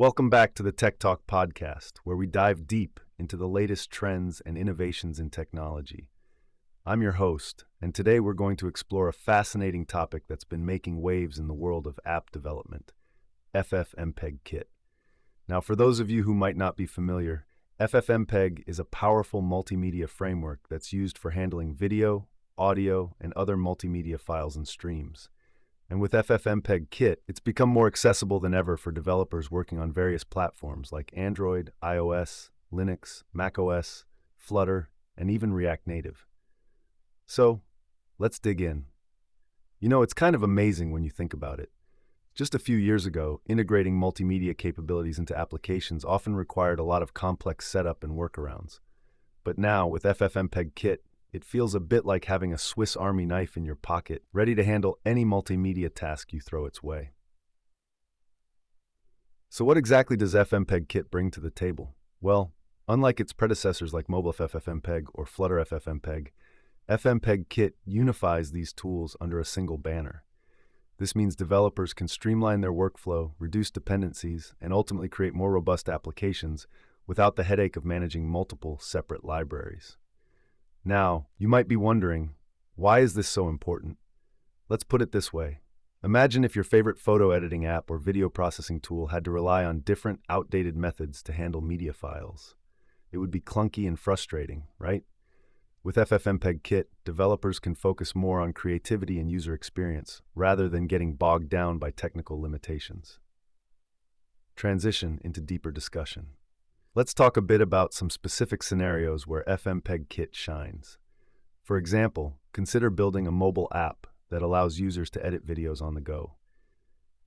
Welcome back to the Tech Talk podcast, where we dive deep into the latest trends and innovations in technology. I'm your host, and today we're going to explore a fascinating topic that's been making waves in the world of app development, FFmpeg Kit. Now, for those of you who might not be familiar, FFmpeg is a powerful multimedia framework that's used for handling video, audio, and other multimedia files and streams. And with FFmpeg Kit, it's become more accessible than ever for developers working on various platforms like Android, iOS, Linux, macOS, Flutter, and even React-Native. So, let's dig in. It's kind of amazing when you think about it. Just a few years ago, integrating multimedia capabilities into applications often required a lot of complex setup and workarounds. But now, with FFmpeg Kit, it feels a bit like having a Swiss Army knife in your pocket, ready to handle any multimedia task you throw its way. So what exactly does FFmpeg Kit bring to the table? Well, unlike its predecessors like MobileFFmpeg or Flutter FFmpeg, FFmpeg Kit unifies these tools under a single banner. This means developers can streamline their workflow, reduce dependencies, and ultimately create more robust applications without the headache of managing multiple separate libraries. Now, you might be wondering, why is this so important? Let's put it this way. Imagine if your favorite photo editing app or video processing tool had to rely on different, outdated methods to handle media files. It would be clunky and frustrating, right? With FFmpeg Kit, developers can focus more on creativity and user experience, rather than getting bogged down by technical limitations. Transition into deeper discussion. Let's talk a bit about some specific scenarios where FFmpeg Kit shines. For example, consider building a mobile app that allows users to edit videos on the go.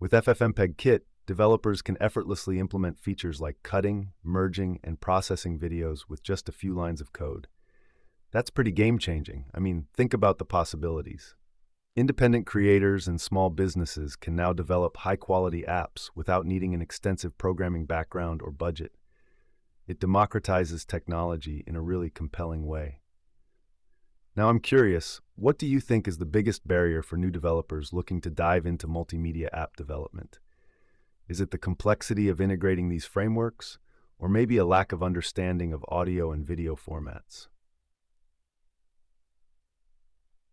With FFmpeg Kit, developers can effortlessly implement features like cutting, merging, and processing videos with just a few lines of code. That's pretty game-changing. Think about the possibilities. Independent creators and small businesses can now develop high-quality apps without needing an extensive programming background or budget. It democratizes technology in a really compelling way. Now, I'm curious, what do you think is the biggest barrier for new developers looking to dive into multimedia app development? Is it the complexity of integrating these frameworks, or maybe a lack of understanding of audio and video formats?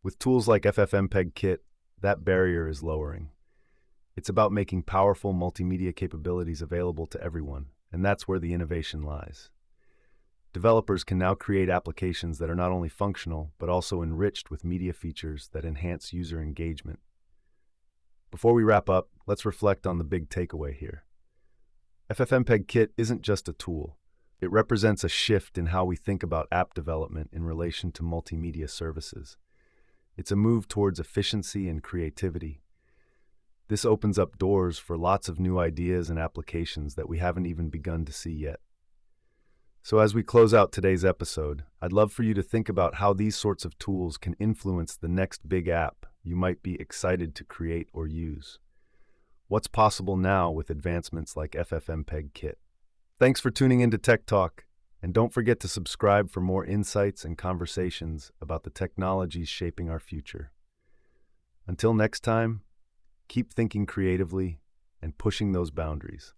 With tools like FFmpeg Kit, that barrier is lowering. It's about making powerful multimedia capabilities available to everyone, and that's where the innovation lies. Developers can now create applications that are not only functional, but also enriched with media features that enhance user engagement. Before we wrap up, let's reflect on the big takeaway here. FFmpeg Kit isn't just a tool. It represents a shift in how we think about app development in relation to multimedia services. It's a move towards efficiency and creativity. This opens up doors for lots of new ideas and applications that we haven't even begun to see yet. So as we close out today's episode, I'd love for you to think about how these sorts of tools can influence the next big app you might be excited to create or use. What's possible now with advancements like FFmpeg Kit? Thanks for tuning into Tech Talk, and don't forget to subscribe for more insights and conversations about the technologies shaping our future. Until next time, keep thinking creatively and pushing those boundaries.